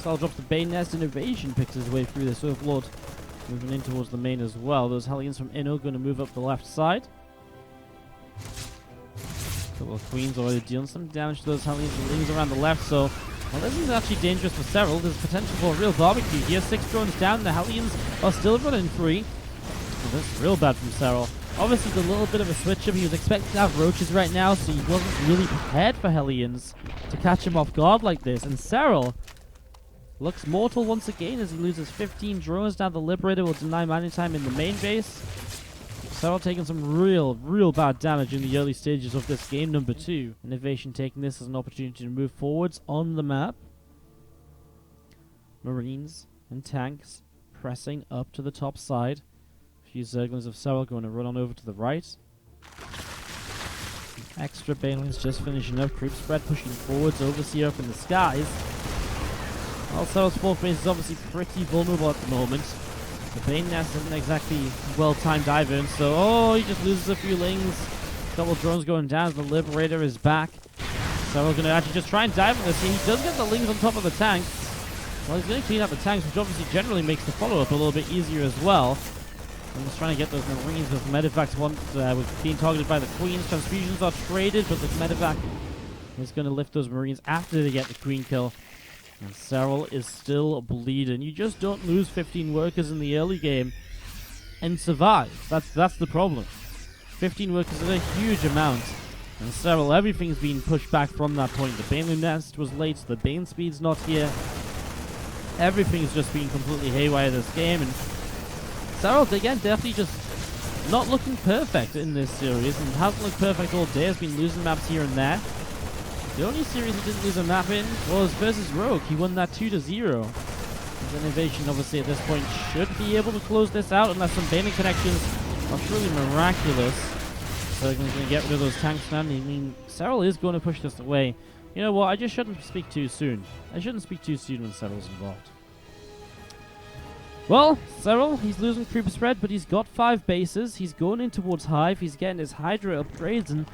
Serral drops the Bane Nest. Innovation picks his way through this Overlord, moving in towards the main as well. Those Hellions from Inno going to move up the left side. Couple of Queens already dealing some damage to those Hellions. The Lings around the left, so well, this is actually dangerous for Serral. There's potential for a real barbecue here. 6 drones down. The Hellions are still running free. Well, that's real bad from Serral. Obviously, it's a little bit of a switch up. He was expecting to have Roaches right now, so he wasn't really prepared for Hellions to catch him off guard like this. And Serral looks mortal once again as he loses 15 drones. Now the Liberator will deny mining time in the main base. Serral taking some real bad damage in the early stages of this game, number 2. Innovation taking this as an opportunity to move forwards on the map. Marines and tanks pressing up to the top side. A few Zerglings of Serral going to run on over to the right. Extra Banelings just finishing up. Creep spread pushing forwards. Overseer up in the skies. Well, Serral's 4th base is obviously pretty vulnerable at the moment. The Bane Nest isn't exactly well-timed either, and so, oh, he just loses a few Lings. Couple drones going down. The Liberator is back. Serral's going to actually just try and dive on this. He does get the Lings on top of the tanks. Well, he's going to clean out the tanks, which obviously generally makes the follow-up a little bit easier as well. I'm just trying to get those Marines with Medivacs with being targeted by the Queens. Transfusions are traded, but the Medivac is going to lift those Marines after they get the Queen kill. And Serral is still bleeding. You just don't lose 15 workers in the early game and survive. That's the problem. 15 workers is a huge amount. And Serral, everything's being pushed back from that point. The Bane Nest was late, the Bane speed's not here. Everything's just been completely haywire this game. And Serral, again, definitely just not looking perfect in this series. And hasn't looked perfect all day. Has been losing maps here and there. The only series he didn't lose a map in was versus Rogue. He won that 2-0. His Innovation, obviously, at this point should be able to close this out unless some Baning connections are truly miraculous. So they're going to get rid of those tanks now. I mean, Serral is going to push this away. You know what? I just shouldn't speak too soon. I shouldn't speak too soon when Serral's involved. Well, Serral, he's losing creep spread, but he's got 5 bases. He's going in towards Hive. He's getting his Hydra upgrades, and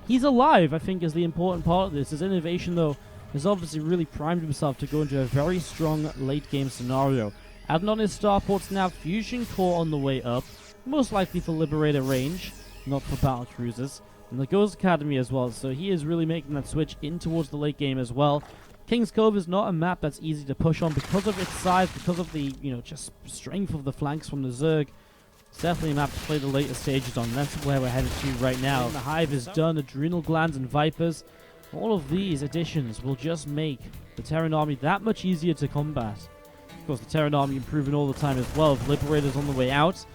he's alive, I think, is the important part of this. His Innovation, though, has obviously really primed himself to go into a very strong late-game scenario. Adding on his starports now, Fusion Core on the way up, most likely for Liberator range, not for battle cruisers. And the Ghost Academy as well, so he is really making that switch in towards the late game as well. King's Cove is not a map that's easy to push on because of its size, because of the, just strength of the flanks from the Zerg. It's definitely a map to play the later stages on. That's where we're headed to right now. The Hive is done, Adrenal Glands and Vipers. All of these additions will just make the Terran army that much easier to combat. Of course, the Terran army improving all the time as well. Liberators on the way out.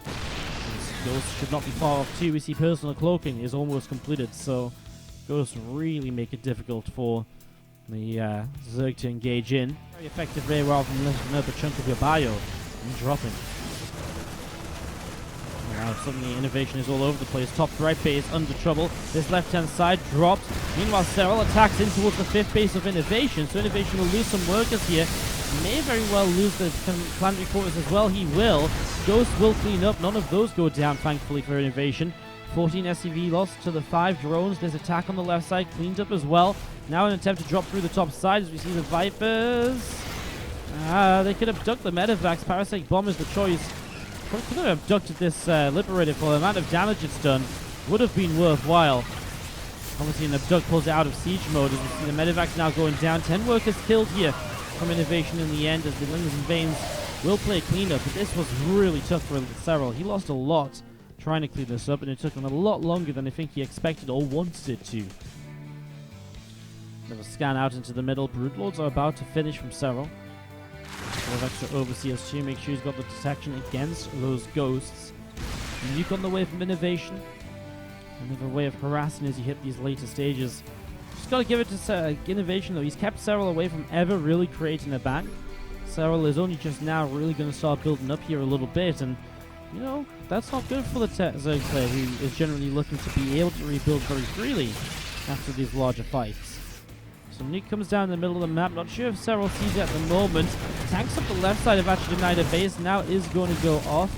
Ghosts should not be far off too. We see Personal Cloaking is almost completed, so Ghosts really make it difficult for the Zerg to engage in. Very effective raid rather than letting another chunk of your bio and dropping. Now suddenly Innovation is all over the place. Top right base under trouble. This left-hand side dropped. Meanwhile, Serral attacks in towards the 5th base of Innovation. So Innovation will lose some workers here. May very well lose the planetary quarters as well. He will. Ghost will clean up. None of those go down, thankfully, for Innovation. 14 SCV lost to the 5 drones. There's attack on the left side, cleaned up as well. Now an attempt to drop through the top side as we see the Vipers. They could abduct the Medivacs. Parasite Bomb is the choice. Could have abducted this Liberator for the amount of damage it's done. Would have been worthwhile. Obviously an abduct pulls it out of siege mode as we see the Medivacs now going down. 10 workers killed here from Innovation in the end as the Lings and Veins will play cleanup. But this was really tough for Serral. He lost a lot trying to clean this up, and it took him a lot longer than I think he expected or wanted it to. Another scan out into the middle. Broodlords are about to finish from Serral. Of extra Overseers too, make sure he's got the detection against those Ghosts. Nuke on the way from Innovation. Another way of harassing as you hit these later stages. Just got to give it to Innovation though. He's kept Serral away from ever really creating a bank. Serral is only just now really going to start building up here a little bit, and that's not good for the Zerg player who is generally looking to be able to rebuild very freely after these larger fights. So Nuke comes down in the middle of the map. Not sure if Serral sees it at the moment. Tanks up the left side have actually denied a base. Now is going to go off.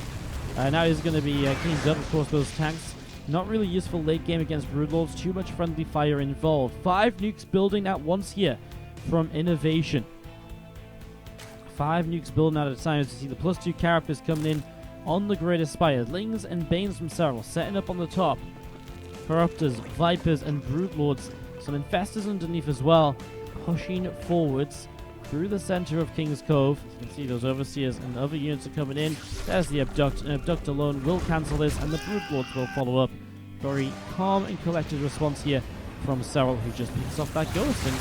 Now is going to be cleaned up. Of course, those tanks not really useful late game against Broodlords. Too much friendly fire involved. 5 nukes building at once here from Innovation. 5 nukes building out at a time. As you see the +2 carapace coming in on the Greater Spire. Lings and Banes from Serral setting up on the top. Corruptors, Vipers, and Broodlords. Some Infestors underneath as well, pushing forwards through the center of King's Cove. You can see those Overseers and other units are coming in. There's the Abduct, and Abduct alone will cancel this, and the Broodlords will follow up. Very calm and collected response here from Serral, who just picks off that Ghost. And,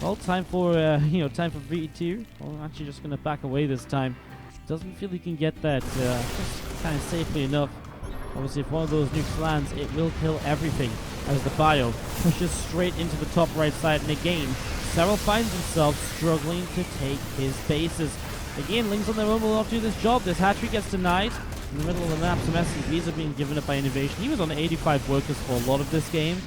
well, time for time for V2. Well, I'm actually just going to back away this time. Doesn't feel he can get that just kind of safely enough. Obviously, if one of those nukes lands, it will kill everything as the bio pushes straight into the top right side. And again, Serral finds himself struggling to take his bases. Again, Lings on their own will not do this job. This hatchery gets denied. In the middle of the map, some SCVs are being given up by Innovation. He was on 85 workers for a lot of this game,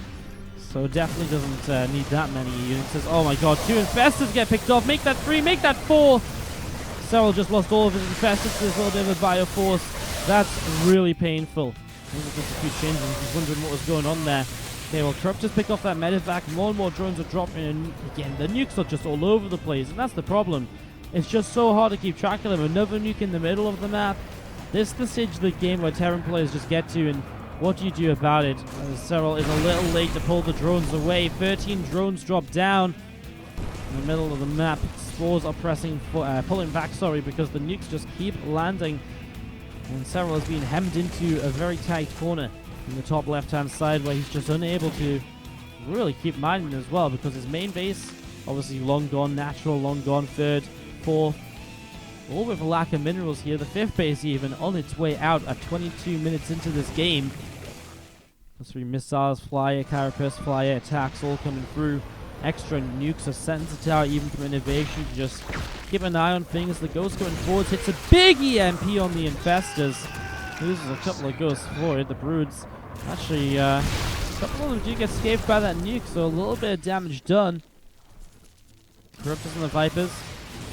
so definitely doesn't need that many units. Oh my god, 2 Infestors get picked off. Make that 3, make that 4. Serral just lost all of his Infestors to this little bit of a bio force. That's really painful. Just a few changes. I'm just wondering what was going on there. Okay, well, Corruptors pick off that medevac. More and more drones are dropping in. Again, the nukes are just all over the place, and that's the problem. It's just so hard to keep track of them. Another nuke in the middle of the map. This is the stage of the game where Terran players just get to, and what do you do about it? Serral is a little late to pull the drones away. 13 drones drop down in the middle of the map. Spores are pulling back, because the nukes just keep landing. And Serral is being hemmed into a very tight corner in the top left-hand side, where he's just unable to really keep mining as well, because his main base, obviously long gone, natural long gone, 3rd, 4th, all with a lack of minerals here. The 5th base even on its way out at 22 minutes into this game. That's 3 missiles, flyer, carapace, flyer, attacks all coming through. Extra nukes, a sensor tower even from Innovation to just keep an eye on things. The Ghost going forwards hits a big EMP on the Infestors. Loses a couple of Ghosts for it. The Broods, actually, a couple of them do get scathed by that nuke, so a little bit of damage done. Corruptors and the Vipers.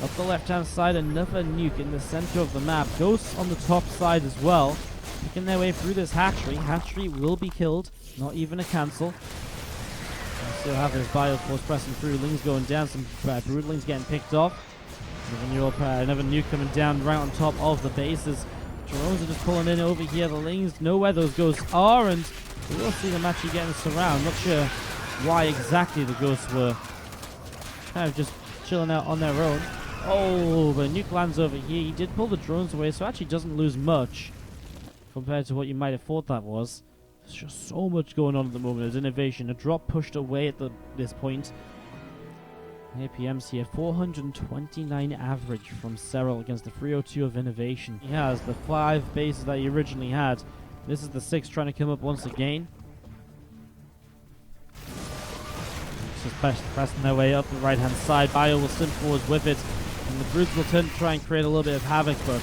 Up the left-hand side, another nuke in the center of the map. Ghosts on the top side as well, picking their way through this hatchery. Hatchery will be killed, not even a cancel. Still have his Bioforce pressing through. Lings going down, some Broodlings getting picked off. Another nuke coming down right on top of the bases. Drones are just pulling in over here. The Lings know where those Ghosts are, and we will see them actually getting surrounded. Not sure why exactly the Ghosts were kind of just chilling out on their own. Oh, but nuke lands over here. He did pull the drones away, so actually doesn't lose much compared to what you might have thought that was. There's just so much going on at the moment. There's Innovation. A drop pushed away at this point. APM's here. 429 average from Serral against the 302 of Innovation. He has the 5 bases that he originally had. This is the 6 trying to come up once again. Just pressing their way up the right-hand side. Bio will stint forwards with it. And the Brutes will turn to try and create a little bit of havoc, but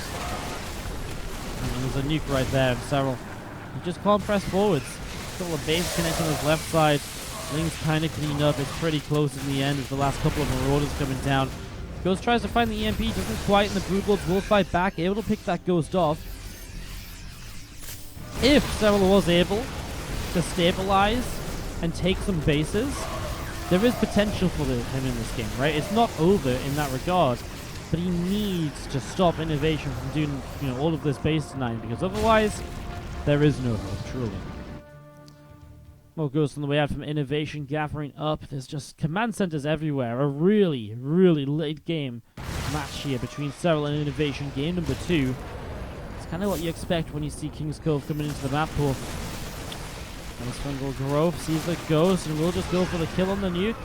there's a nuke right there. And Serral, he just can't press forwards. Still a base connecting on his left side. Lings kind of cleaned up. It's pretty close in the end with the last couple of Marauders coming down. Ghost tries to find the EMP, doesn't quite, and the Broodlords will fight back, able to pick that Ghost off. If Serral was able to stabilize and take some bases, there is potential for him in this game, right? It's not over in that regard, but he needs to stop Innovation from doing, all of this base denying, because otherwise, there is no hope, truly. More Ghosts on the way out from Innovation, gathering up. There's just command centers everywhere. A really, really late game match here between Serral and Innovation. Game number 2. It's kind of what you expect when you see King's Cove coming into the map pool. Nice Fungal Growth sees the Ghost and will just go for the kill on the nuke.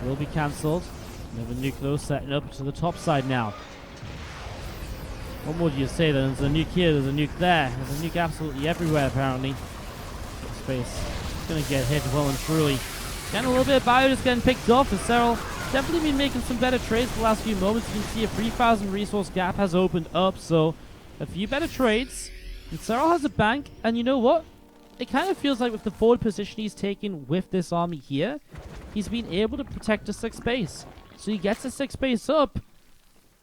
Will be cancelled. Another nuke though setting up to the top side now. What more do you say then? There's a nuke here, there's a nuke there. There's a nuke absolutely everywhere apparently. Space. Gonna get hit well and truly. Getting a little bit of bio just getting picked off as Serral definitely been making some better trades the last few moments. You can see a 3,000 resource gap has opened up, so a few better trades. And Serral has a bank, and you know what? It kind of feels like with the forward position he's taken with this army here, he's been able to protect a 6th base. So he gets a 6th base up,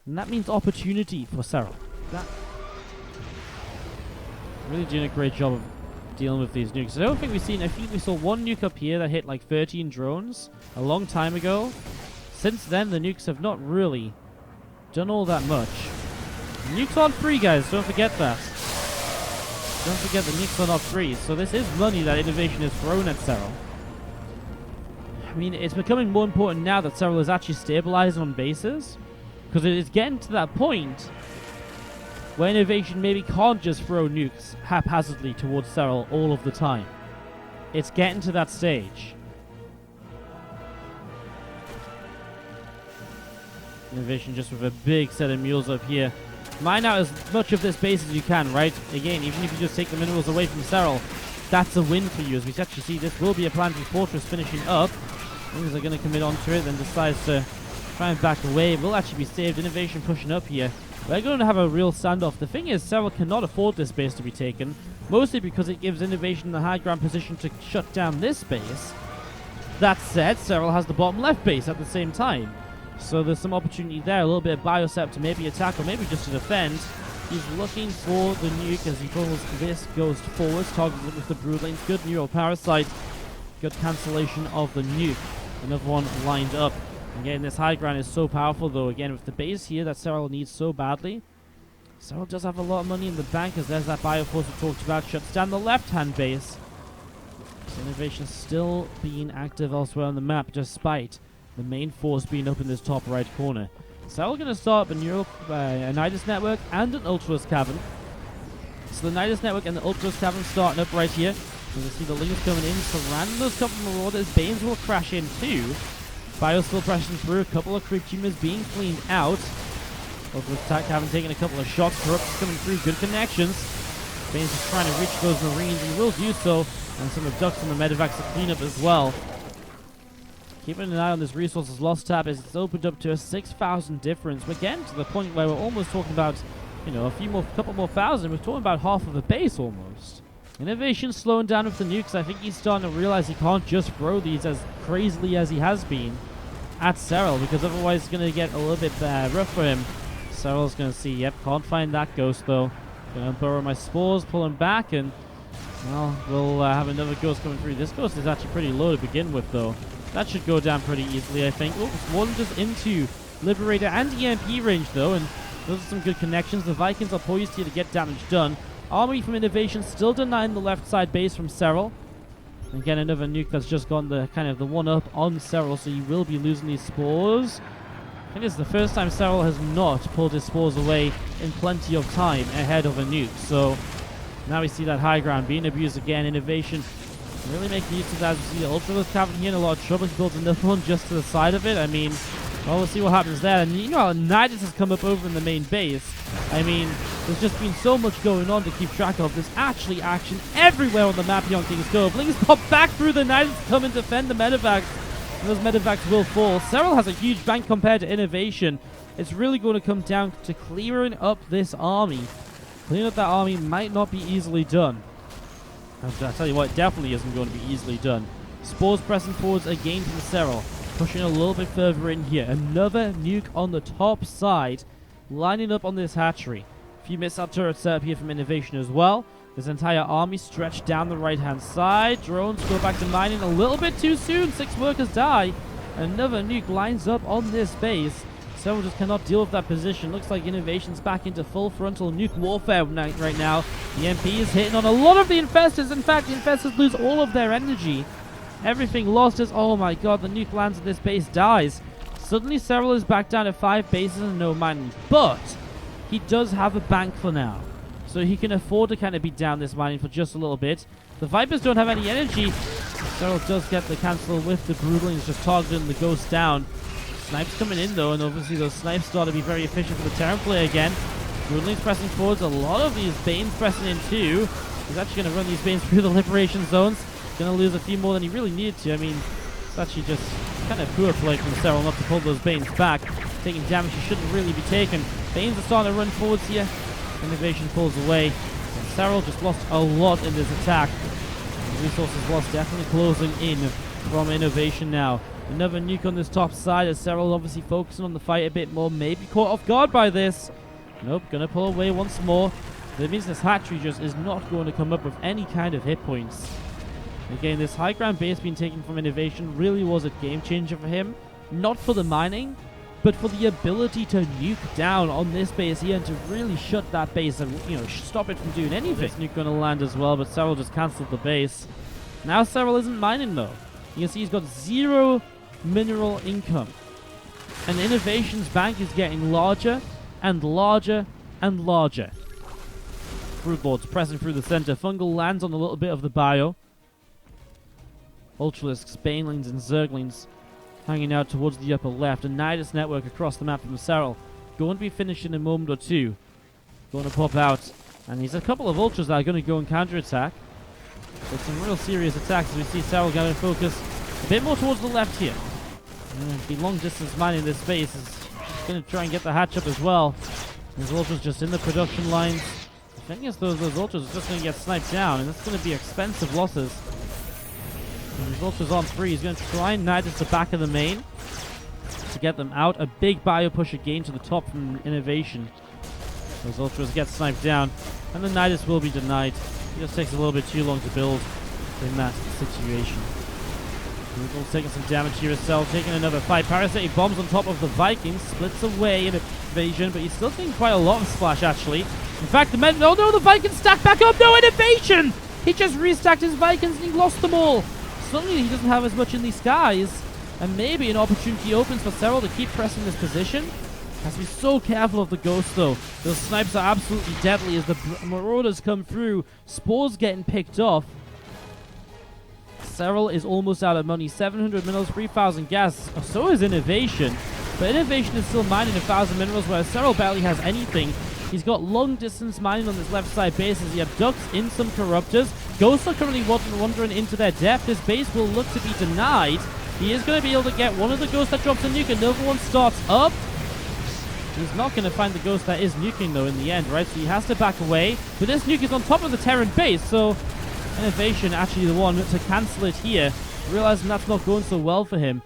and that means opportunity for Serral. That really doing a great job of dealing with these nukes. I don't think I think we saw one nuke up here that hit like 13 drones a long time ago. Since then, the nukes have not really done all that much. Nukes aren't free, guys. Don't forget that. Don't forget the nukes are not free. So this is money that Innovation has thrown at Serral. I mean, it's becoming more important now that Serral is actually stabilizing on bases. Because it is getting to that point where Innovation maybe can't just throw nukes haphazardly towards Serral all of the time. It's getting to that stage. Innovation just with a big set of mules up here. Mine out as much of this base as you can, right? Again, even if you just take the minerals away from Serral, that's a win for you. As we actually see, this will be a planetary fortress finishing up. Things are going to commit onto it, then decides to try and back away. It will actually be saved. Innovation pushing up here. We're going to have a real standoff. The thing is, Serral cannot afford this base to be taken, mostly because it gives Innovation the high ground position to shut down this base. That said, Serral has the bottom left base at the same time. So there's some opportunity there, a little bit of Biosep to maybe attack or maybe just to defend. He's looking for the nuke as he pulls this ghost forwards, targets it with the Broodlings. Good neural parasite, good cancellation of the nuke. Another one lined up. Again, this high ground is so powerful though, again with the base here that Serral needs so badly. Serral does have a lot of money in the bank as there's that Bioforce we talked about, shuts down the left hand base. So Innovation still being active elsewhere on the map despite the main force being up in this top right corner. So we're going to start up a Nidus network and an Ultras cavern. So the Nidus network and the Ultras cavern starting up right here. You can see the Lings coming in, surrounding those couple of Marauders. Banes will crash in too. Bio still pressing through, a couple of creep tumors being cleaned out. Ultras attack cavern taking a couple of shots. Corrupts coming through, good connections. Banes is trying to reach those Marines and will do so. And some abducts on the medevacs to clean up as well. Keeping an eye on this resources lost tab as it's opened up to a 6,000 difference. We're getting to the point where we're almost talking about, you know, couple more thousand. We're talking about half of a base almost. Innovation slowing down with the nukes. I think he's starting to realize he can't just throw these as crazily as he has been at Serral, because otherwise it's going to get a little bit rough for him. Serral's going to see, yep, can't find that ghost though. Going to burrow my spores, pull him back, and, well, we'll have another ghost coming through. This ghost is actually pretty low to begin with though. That should go down pretty easily, I think. Oh, one just into Liberator and EMP range, though, and those are some good connections. The Vikings are poised here to get damage done. Army from Innovation still denying the left side base from Serral. Again, another nuke that's just gone the kind of the one-up on Serral, so you will be losing these spores. I think it's the first time Serral has not pulled his spores away in plenty of time ahead of a nuke. So now we see that high ground being abused again. Innovation really making use of that. As we see the Ultras cavern here in a lot of trouble. He builds another one just to the side of it. I mean, well, we'll see what happens there. And you know how Nidus has come up over in the main base. I mean, there's just been so much going on to keep track of. There's actually action everywhere on the map here on King's Cove. Lings pop back through the Nidus to come and defend the medevacs. And those medevacs will fall. Serral has a huge bank compared to Innovation. It's really going to come down to clearing up this army. Clearing up that army might not be easily done. I'll tell you what, it definitely isn't going to be easily done. Spores pressing forwards again from Serral. Pushing a little bit further in here. Another nuke on the top side. Lining up on this hatchery. A few missile turrets set up here from Innovation as well. This entire army stretched down the right-hand side. Drones go back to mining a little bit too soon. 6 workers die. Another nuke lines up on this base. Serral just cannot deal with that position. Looks like Innovation's back into full frontal nuke warfare right now. The MP is hitting on a lot of the infestors. In fact, the infestors lose all of their energy. Everything lost as, oh my god, the nuke lands at this base, dies. Suddenly Serral is back down to 5 bases and no mining. But he does have a bank for now. So he can afford to kind of be down this mining for just a little bit. The Vipers don't have any energy. Serral does get the cancel with the Broodlings just targeting the Ghost down. Snipes coming in though, and obviously those snipes start to be very efficient for the Terran player again. Broodlings pressing forwards, a lot of these Banes pressing in too. He's actually going to run these Banes through the liberation zones. Going to lose a few more than he really needed to. I mean, it's actually just kind of poor play from Serral not to pull those Banes back. Taking damage he shouldn't really be taking. Banes are starting to run forwards here. Innovation pulls away. And Serral just lost a lot in this attack. The resources lost definitely closing in from Innovation now. Another nuke on this top side as Serral obviously focusing on the fight a bit more. Maybe caught off guard by this. Nope, gonna pull away once more. That means this hatchery just is not going to come up with any kind of hit points. Again, this high ground base being taken from Innovation really was a game changer for him. Not for the mining, but for the ability to nuke down on this base here and to really shut that base and, you know, stop it from doing anything. This nuke gonna land as well, but Serral just cancelled the base. Now Serral isn't mining though. You can see he's got 0 mineral income. And Innovation's bank is getting larger and larger and larger. Broodlords pressing through the center. Fungal lands on a little bit of the bio. Ultralisks, Banelings, and Zerglings hanging out towards the upper left. A Nidus network across the map from Serral. Going to be finished in a moment or two. Going to pop out. And there's a couple of Ultras that are going to go and counterattack. With some real serious attacks as we see Serral going to focus a bit more towards the left here. The long distance mining this base is going to try and get the hatch up as well. There's Ultras just in the production lines. The thing is, those Ultras are just going to get sniped down, and that's going to be expensive losses. And these Ultras on 3. He's going to try and Nidus the back of the main to get them out. A big bio push again to the top from Innovation. Those Ultras get sniped down, and the Nidus will be denied. It just takes a little bit too long to build in that situation. Brutal's taking some damage here himself, taking another fight. Parasitic bombs on top of the Vikings, splits away in Innovation, but he's still taking quite a lot of splash actually. In fact, the men. Oh no, the Vikings stack back up. No, Innovation! He just restacked his Vikings and he lost them all. Suddenly he doesn't have as much in these skies, and maybe an opportunity opens for Serral to keep pressing this position. Has to be so careful of the Ghost though. Those snipes are absolutely deadly as the Marauders come through. Spores getting picked off. Serral is almost out of money. 700 minerals, 3,000 gas. So is Innovation. But Innovation is still mining 1,000 minerals, whereas Serral barely has anything. He's got long distance mining on this left side base as he abducts in some Corruptors. Ghosts are currently wandering into their depth. His base will look to be denied. He is going to be able to get one of the Ghosts that drops a nuke. Another one starts up. He's not going to find the Ghost that is nuking though in the end, right? So he has to back away. But this nuke is on top of the Terran base, so Innovation actually the one to cancel it here, realizing that's not going so well for him.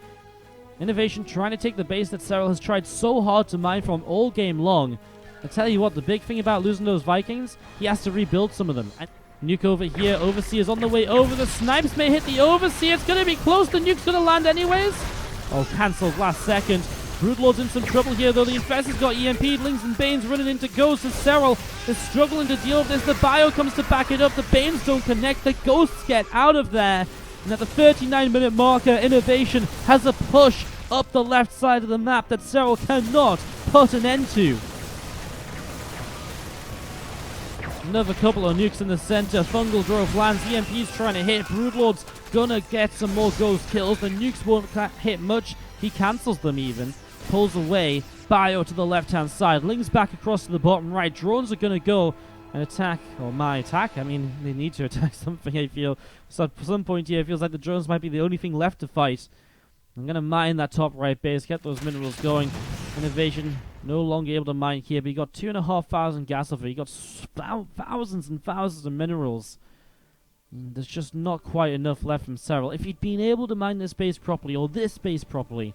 Innovation trying to take the base that Serral has tried so hard to mine from all game long. I tell you what, the big thing about losing those Vikings, he has to rebuild some of them. And nuke over here, Overseer's on the way over, the snipes may hit the Overseer, it's going to be close, the nuke's going to land anyways. Oh, cancelled last second. Broodlord's in some trouble here though, the Infestor's got EMP'd, Lings and Banes running into Ghosts as Serral is struggling to deal with this. The bio comes to back it up, the Banes don't connect, the Ghosts get out of there. And at the 39-minute marker, Innovation has a push up the left side of the map that Serral cannot put an end to. Another couple of nukes in the center. Fungal Growth lands. EMP's trying to hit. Broodlord's gonna get some more ghost kills. The nukes won't hit much. He cancels them even. Pulls away. Bio to the left-hand side. Lings back across to the bottom right. Drones are gonna go and attack. Or my attack. I mean, they need to attack something, I feel. So at some point here, it feels like the drones might be the only thing left to fight. I'm gonna mine that top right base. Get those minerals going. Innovation no longer able to mine here, but he got 2,500 gas off it. He got thousands and thousands of minerals. There's just not quite enough left from Serral. If he'd been able to mine this base properly, or this base properly,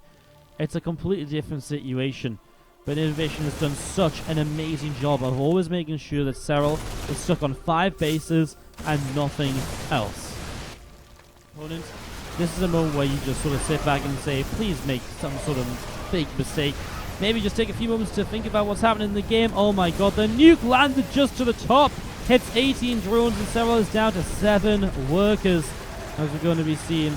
it's a completely different situation. But Innovation has done such an amazing job of always making sure that Serral is stuck on 5 bases and nothing else. Opponent, this is a moment where you just sort of sit back and say, please make some sort of big mistake. Maybe just take a few moments to think about what's happening in the game. Oh my god, the nuke landed just to the top. Hits 18 drones and Serral is down to 7 workers. As we're going to be seeing,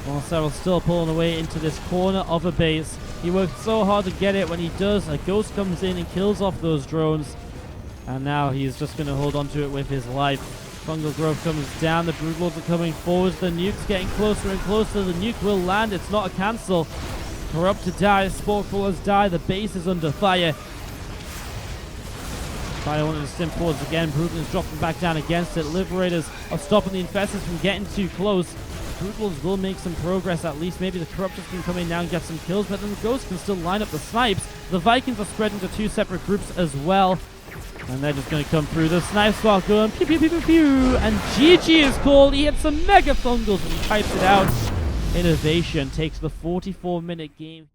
while Serral's still pulling away into this corner of a base. He worked so hard to get it. When he does, a ghost comes in and kills off those drones. And now he's just going to hold on to it with his life. Fungal Growth comes down. The Broodlords are coming forwards. The nuke's getting closer and closer. The nuke will land. It's not a cancel. Corruptor dies, Spore Crawlers die, the base is under fire. Fire wanted to stim forwards again, Brutal is dropping back down against it. Liberators are stopping the Infestors from getting too close. Brutals will make some progress at least, maybe the Corruptors can come in now and get some kills, but then the Ghosts can still line up the snipes. The Vikings are spread into 2 separate groups as well. And they're just going to come through. The snipes are going pew pew pew pew pew, and GG is called. He hits some mega fungals and he types it out. Innovation takes the 44-minute game.